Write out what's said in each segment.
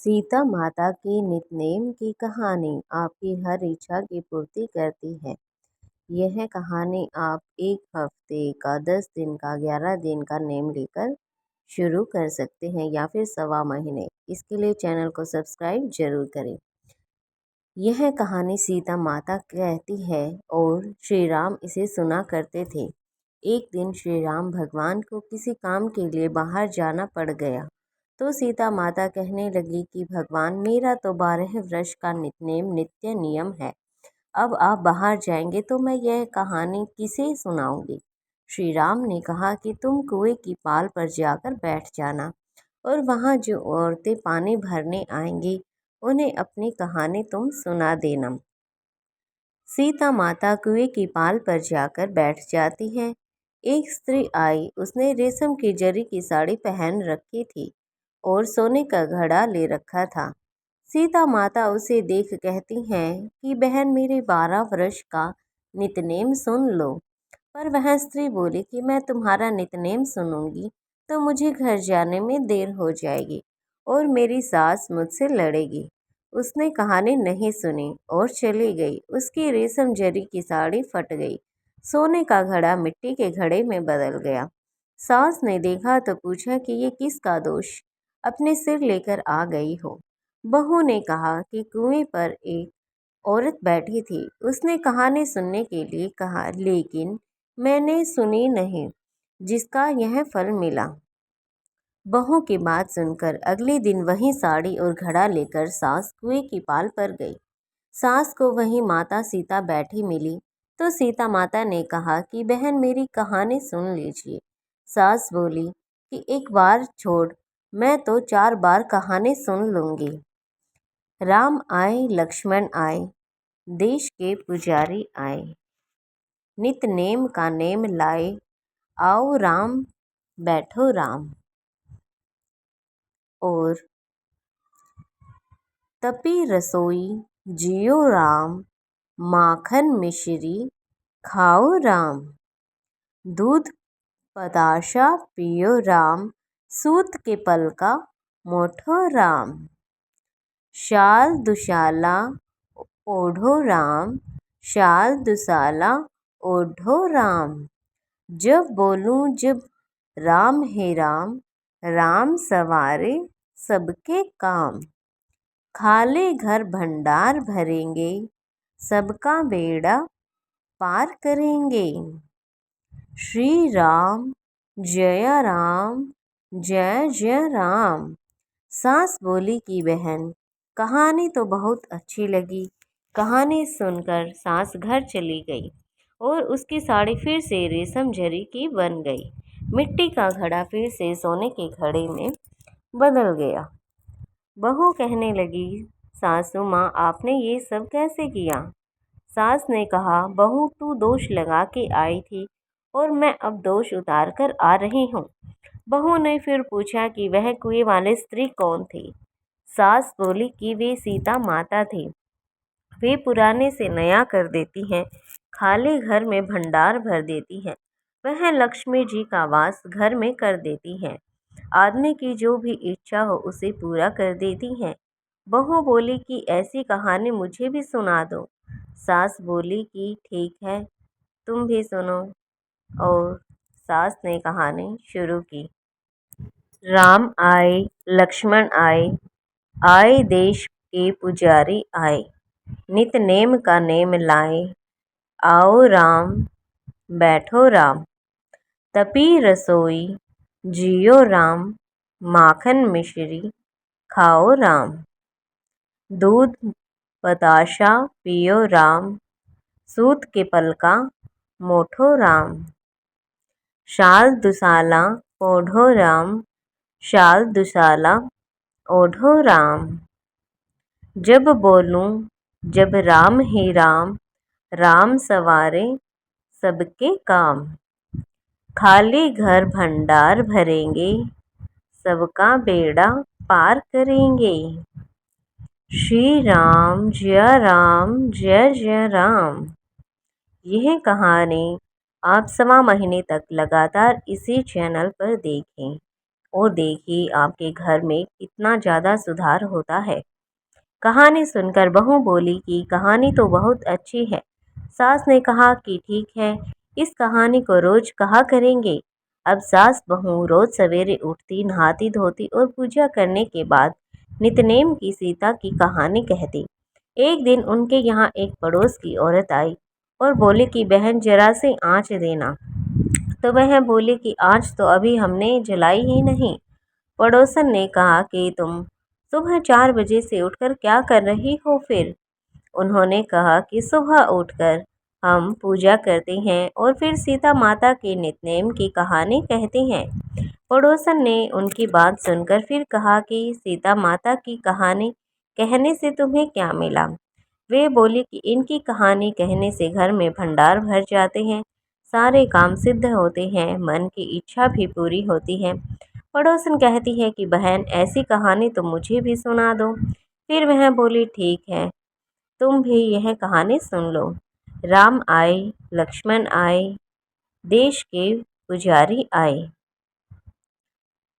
सीता माता की नितनेम की कहानी आपकी हर इच्छा की पूर्ति करती है। यह कहानी आप 1 हफ्ते का, 10 दिन का, 11 दिन का नेम लेकर शुरू कर सकते हैं या फिर सवा महीने। इसके लिए चैनल को सब्सक्राइब जरूर करें। यह कहानी सीता माता कहती है और श्री राम इसे सुना करते थे। एक दिन श्री राम भगवान को किसी काम के लिए बाहर जाना पड़ गया तो सीता माता कहने लगी कि भगवान, मेरा तो 12 वर्ष का नित्यनेम नित्य नियम है। अब आप बाहर जाएंगे तो मैं यह कहानी किसे सुनाऊंगी। श्री राम ने कहा कि तुम कुएं की पाल पर जाकर बैठ जाना और वहाँ जो औरतें पानी भरने आएंगी उन्हें अपनी कहानी तुम सुना देना। सीता माता कुएं की पाल पर जाकर बैठ जाती है। एक स्त्री आई, उसने रेशम की जरी की साड़ी पहन रखी थी और सोने का घड़ा ले रखा था। सीता माता उसे देख कहती हैं कि बहन, मेरे 12 वर्ष का नितनेम सुन लो। पर वह स्त्री बोली कि मैं तुम्हारा नितनेम सुनूंगी तो मुझे घर जाने में देर हो जाएगी और मेरी सास मुझसे लड़ेगी। उसने कहानी नहीं सुनी और चली गई। उसकी रेशम जरी की साड़ी फट गई, सोने का घड़ा मिट्टी के घड़े में बदल गया। सास ने देखा तो पूछा कि ये किसका दोष अपने सिर लेकर आ गई हो। बहू ने कहा कि कुएं पर एक औरत बैठी थी, उसने कहानी सुनने के लिए कहा, लेकिन मैंने सुनी नहीं, जिसका यह फल मिला। बहू की बात सुनकर अगले दिन वही साड़ी और घड़ा लेकर सास कुएं की पाल पर गई। सास को वही माता सीता बैठी मिली तो सीता माता ने कहा कि बहन, मेरी कहानी सुन लीजिए। सास बोली कि एक बार छोड़, मैं तो 4 बार कहानी सुन लूंगी। राम आए, लक्ष्मण आए, देश के पुजारी आए, नित नेम का नेम लाए, आओ राम बैठो राम। और तपी रसोई जियो राम, माखन मिश्री खाओ राम, दूध पताशा पियो राम, सूत के पलका मोठो राम, शाल दुशाला ओढ़ो राम, शाल दुसाला ओढ़ो राम। जब बोलूं जब राम है राम, राम सवारे सबके काम। खाले घर भंडार भरेंगे, सबका बेड़ा पार करेंगे। श्री राम जय राम, जय जय राम। सास बोली कि बहन, कहानी तो बहुत अच्छी लगी। कहानी सुनकर सास घर चली गई और उसकी साड़ी फिर से रेशम जरी की बन गई। मिट्टी का घड़ा फिर से सोने के घड़े में बदल गया। बहू कहने लगी, सासू माँ, आपने ये सब कैसे किया। सास ने कहा, बहू, तू दोष लगा के आई थी और मैं अब दोष उतार कर आ रही हूँ। बहू ने फिर पूछा कि वह कुएं वाली स्त्री कौन थी। सास बोली कि वे सीता माता थी। वे पुराने से नया कर देती हैं, खाली घर में भंडार भर देती हैं। वह लक्ष्मी जी का वास घर में कर देती हैं। आदमी की जो भी इच्छा हो उसे पूरा कर देती हैं। बहू बोली कि ऐसी कहानी मुझे भी सुना दो। सास बोली कि ठीक है, तुम भी सुनो। और सास ने कहानी शुरू की। राम आए, लक्ष्मण आए, आए देश के पुजारी आए, नित नेम का नेम लाए, आओ राम बैठो राम। तपी रसोई जियो राम, माखन मिश्री खाओ राम, दूध बताशा पियो राम, सूत के पलका मोठो राम, शाल दुसाला ओढ़ो राम, शाल दुसाला ओढ़ो राम। जब बोलूं जब राम ही राम, राम सवारे सबके काम। खाली घर भंडार भरेंगे, सबका बेड़ा पार करेंगे। श्री राम जय जय राम। यह कहानी आप सवा महीने तक लगातार इसी चैनल पर देखें। और देखिए आपके घर में कितना ज़्यादा सुधार होता है। कहानी सुनकर बहू बोली कि कहानी तो बहुत अच्छी है। सास ने कहा कि ठीक है, इस कहानी को रोज कहा करेंगे। अब सास बहू रोज सवेरे उठती, नहाती धोती और पूजा करने के बाद नितनेम की सीता की कहानी कहती। एक दिन उनके यहाँ एक पड़ोस की औरत आई और बोली कि बहन जरा से आँच देना। तो वह बोली कि आँच तो अभी हमने जलाई ही नहीं। पड़ोसन ने कहा कि तुम सुबह 4 बजे से उठकर क्या कर रही हो फिर? उन्होंने कहा कि सुबह उठकर हम पूजा करते हैं और फिर सीता माता के नितनेम की कहानी कहते हैं। पड़ोसन ने उनकी बात सुनकर फिर कहा कि सीता माता की कहानी कहने से तुम्हें क्या मिला? वे बोली कि इनकी कहानी कहने से घर में भंडार भर जाते हैं, सारे काम सिद्ध होते हैं, मन की इच्छा भी पूरी होती है। पड़ोसन कहती है कि बहन ऐसी कहानी तो मुझे भी सुना दो। फिर वह बोली ठीक है, तुम भी यह कहानी सुन लो। राम आए, लक्ष्मण आए, देश के पुजारी आए,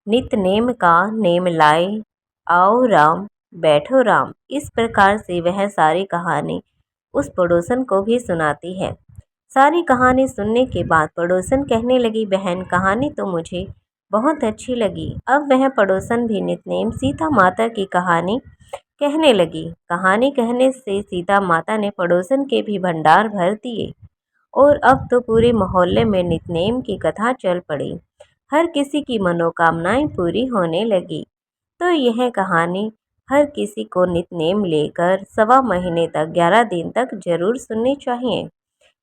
नित नेम का नेम लाए, आओ राम बैठो राम। इस प्रकार से वह सारी कहानी उस पड़ोसन को भी सुनाती है। सारी कहानी सुनने के बाद पड़ोसन कहने लगी बहन कहानी तो मुझे बहुत अच्छी लगी। अब वह पड़ोसन भी नितनेम सीता माता की कहानी कहने लगी। कहानी कहने से सीता माता ने पड़ोसन के भी भंडार भर दिए और अब तो पूरे मोहल्ले में नितनेम की कथा चल पड़ी। हर किसी की मनोकामनाएं पूरी होने लगी। तो यह कहानी हर किसी को नितनेम लेकर 1.25 महीने तक 11 दिन तक जरूर सुननी चाहिए।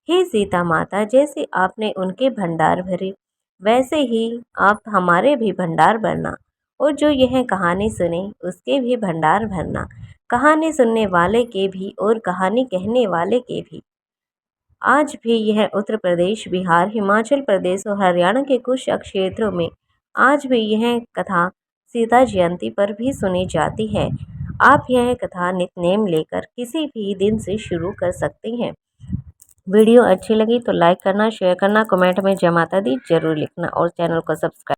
हे सीता माता, जैसे आपने उनके भंडार भरे वैसे ही आप हमारे भी भंडार भरना और जो यह कहानी सुने उसके भी भंडार भरना। कहानी सुनने वाले के भी और कहानी कहने वाले के भी। आज भी यह उत्तर प्रदेश, बिहार, हिमाचल प्रदेश और हरियाणा के कुछ क्षेत्रों में आज भी यह कथा सीता जयंती पर भी सुनी जाती है। आप यह कथा नितनेम लेकर किसी भी दिन से शुरू कर सकते हैं। वीडियो अच्छी लगी तो लाइक करना, शेयर करना, कमेंट में जय माता दी जरूर लिखना और चैनल को सब्सक्राइब